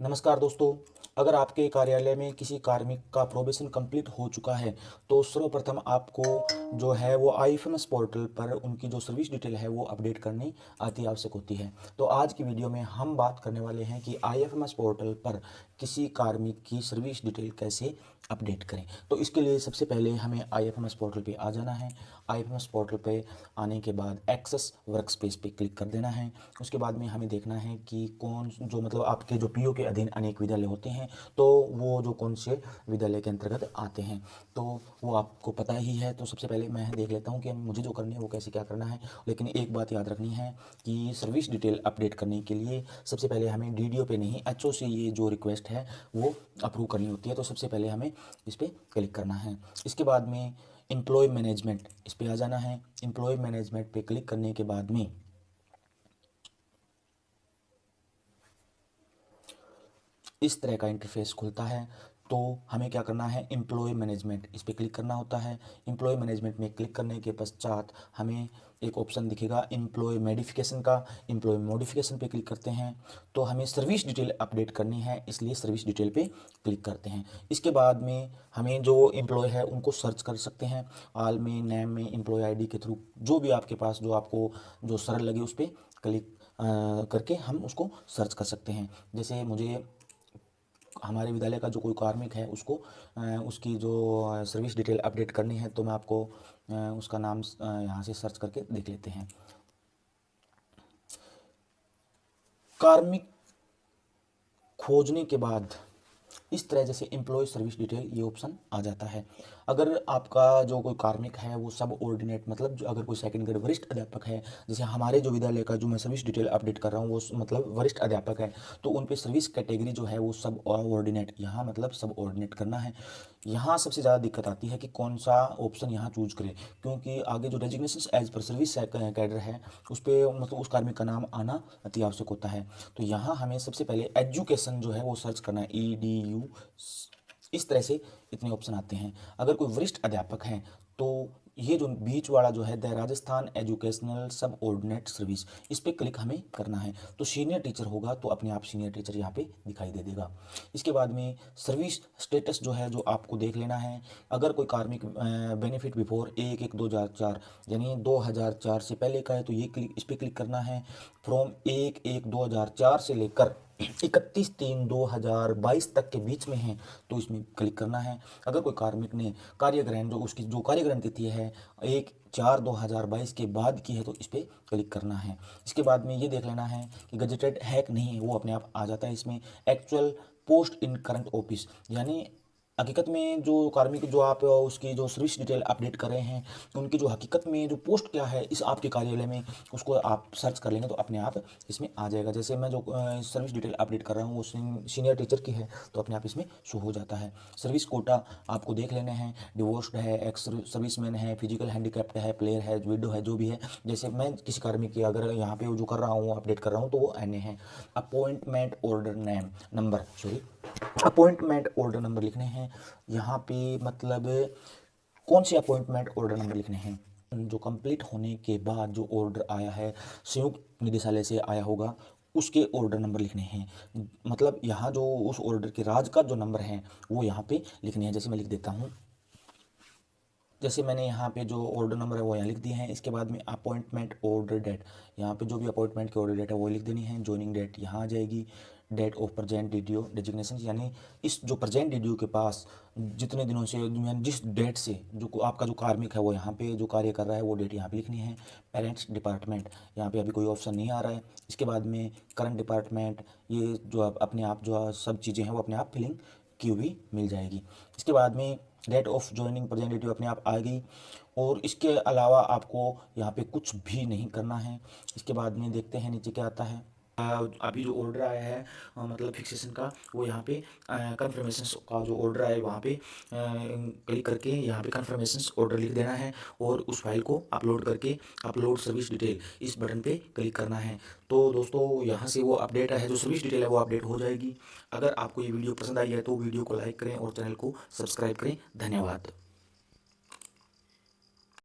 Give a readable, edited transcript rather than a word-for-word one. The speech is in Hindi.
नमस्कार दोस्तों। अगर आपके कार्यालय में किसी कार्मिक का प्रोबेशन कंप्लीट हो चुका है तो सर्वप्रथम आपको जो है वो आईएफएमएस पोर्टल पर उनकी जो सर्विस डिटेल है वो अपडेट करनी अति आवश्यक होती है। तो आज की वीडियो में हम बात करने वाले हैं कि आईएफएमएस पोर्टल पर किसी कार्मिक की सर्विस डिटेल कैसे अपडेट करें। तो इसके लिए सबसे पहले हमें आईएफएमएस पोर्टल पे आ जाना है। आईएफएमएस पोर्टल पे आने के बाद एक्सेस वर्कस्पेस पे क्लिक कर देना है। उसके बाद में हमें देखना है कि कौन जो मतलब आपके जो पीओ के अधीन अनेक विद्यालय होते हैं तो वो जो कौन से विद्यालय के अंतर्गत आते हैं तो वो आपको पता ही है। तो सबसे पहले मैं देख लेता हूँ कि मुझे जो करनी है वो कैसे क्या करना है। लेकिन एक बात याद रखनी है कि सर्विस डिटेल अपडेट करने के लिए सबसे पहले हमें डीडीओ पे नहीं एचओ से ये जो रिक्वेस्ट है वो अप्रूव करनी होती है। तो सबसे पहले हमें इस पर क्लिक करना है। इसके बाद में एम्प्लॉय मैनेजमेंट इस पर आ जाना है। एम्प्लॉय मैनेजमेंट पे क्लिक करने के बाद में इस तरह का इंटरफेस खुलता है। तो हमें क्या करना है, एम्प्लॉय मैनेजमेंट इस पर क्लिक करना होता है। एम्प्लॉय मैनेजमेंट में क्लिक करने के पश्चात हमें एक ऑप्शन दिखेगा एम्प्लॉय मॉडिफिकेशन का। एम्प्लॉय मॉडिफिकेशन पे क्लिक करते हैं तो हमें सर्विस डिटेल अपडेट करनी है, इसलिए सर्विस डिटेल पे क्लिक करते हैं। इसके बाद में हमें जो एम्प्लॉय है उनको सर्च कर सकते हैं। आल में, नेम में, एम्प्लॉय आईडी के थ्रू जो भी आपके पास जो आपको जो सरल लगे उस पर क्लिक करके हम उसको सर्च कर सकते हैं। जैसे मुझे हमारे विद्यालय का जो कोई कार्मिक है उसको उसकी जो सर्विस डिटेल अपडेट करनी है तो मैं आपको उसका नाम यहाँ से सर्च करके देख लेते हैं। कार्मिक खोजने के बाद इस तरह जैसे एम्प्लॉय सर्विस डिटेल ये ऑप्शन आ जाता है। अगर आपका जो कोई कार्मिक है वो सब ऑर्डिनेट मतलब जो अगर कोई सेकंड ग्रेड वरिष्ठ अध्यापक है, जैसे हमारे जो विद्यालय का जो मैं सर्विस डिटेल अपडेट कर रहा हूँ वो मतलब वरिष्ठ अध्यापक है, तो उन पे सर्विस कैटेगरी जो है वो सब ऑर्डिनेट यहाँ मतलब सब ऑर्डिनेट करना है। यहाँ सबसे ज़्यादा दिक्कत आती है कि कौन सा ऑप्शन यहाँ चूज करें, क्योंकि आगे जो designation as per service cadre है उस पर मतलब उस कार्मिक का नाम आना अति आवश्यक होता है। तो यहाँ हमें सबसे पहले एजुकेशन जो है वो सर्च करना है, EDU। इस तरह से इतने ऑप्शन आते हैं। अगर कोई वरिष्ठ अध्यापक हैं तो ये जो बीच वाला जो है द राजस्थान एजुकेशनल सब ऑर्डिनेट सर्विस इस पर क्लिक हमें करना है। तो सीनियर टीचर होगा तो अपने आप सीनियर टीचर यहाँ पे दिखाई दे देगा। इसके बाद में सर्विस स्टेटस जो है जो आपको देख लेना है। अगर कोई कार्मिक बेनिफिट बिफोर 1/1/2004 यानी 2004 से पहले का है तो ये क्लिक इस पर क्लिक करना है। फ्रॉम 1/1/2004 से लेकर 31/3/2022 तक के बीच में है तो इसमें क्लिक करना है। अगर कोई कार्मिक ने कार्यग्रहण जो उसकी जो कार्यग्रहण तिथि है 1/4/2022 के बाद की है तो इस पर क्लिक करना है। इसके बाद में ये देख लेना है कि गजेटेड है कि नहीं है, वो अपने आप आ जाता है इसमें। एक्चुअल पोस्ट इन करंट ऑफिस यानी हकीकत में जो कार्मिक जो आप उसकी जो सर्विस डिटेल अपडेट कर रहे हैं उनकी जो हकीकत में जो पोस्ट क्या है इस आपके कार्यालय में उसको आप सर्च कर लेंगे तो अपने आप इसमें आ जाएगा। जैसे मैं जो सर्विस डिटेल अपडेट कर रहा हूँ वो सीनियर टीचर की है तो अपने आप इसमें शो हो जाता है। सर्विस कोटा आपको देख लेने हैं, डिवोर्स्ड है, एक्स सर्विसमैन है, फिजिकल हैंडीकैप्ड है, प्लेयर है, विडो है, जो भी है। जैसे मैं किसी कार्मिक की अगर यहाँ पे जो कर रहा हूँ अपडेट कर रहा हूँ तो वो NA है। Appointment order name number sorry appointment order number लिखने हैं यहाँ पे, मतलब कौन से अपॉइंटमेंट ऑर्डर नंबर लिखने हैं। जो कंप्लीट होने के बाद जो ऑर्डर आया है संयुक्त निदेशालय से आया होगा उसके ऑर्डर नंबर लिखने हैं। मतलब यहाँ जो उस ऑर्डर के राज का जो नंबर है वो यहाँ पे लिखने हैं। जैसे मैं लिख देता हूँ, जैसे मैंने यहाँ पे जो ऑर्डर नंबर है वो यहाँ लिख दिए हैं। इसके बाद में अपॉइंटमेंट ऑर्डर डेट, यहाँ पे जो भी अपॉइंटमेंट की ऑर्डर डेट है वो लिख देनी है। जॉइनिंग डेट यहाँ आ जाएगी। Date of present DDO designation यानी इस जो प्रेजेंट डीडीओ के पास जितने दिनों से यानी जिस डेट से जो आपका जो कार्मिक है वो यहाँ पे जो कार्य कर रहा है वो डेट यहाँ पे लिखनी है। पेरेंट्स डिपार्टमेंट यहाँ पे अभी कोई ऑप्शन नहीं आ रहा है। इसके बाद में करंट डिपार्टमेंट, ये जो अपने आप जो सब चीज़ें हैं वो अपने आप फिलिंग की हुई मिल जाएगी। इसके बाद में डेट ऑफ ज्वाइनिंग प्रेजेंटेटिव अपने आप आ गई। और इसके अलावा आपको यहाँ पे कुछ भी नहीं करना है। इसके बाद में देखते हैं नीचे क्या आता है। अभी जो ऑर्डर आया है मतलब फिक्सेशन का वो यहाँ पे कन्फर्मेशन का जो ऑर्डर आया है वहाँ पे क्लिक करके यहाँ पे कन्फर्मेशन ऑर्डर लिख देना है और उस फाइल को अपलोड करके अपलोड सर्विस डिटेल इस बटन पे क्लिक करना है। तो दोस्तों यहाँ से वो अपडेट है जो सर्विस डिटेल है वो अपडेट हो जाएगी। अगर आपको ये वीडियो पसंद आई है तो वीडियो को लाइक करें और चैनल को सब्सक्राइब करें। धन्यवाद।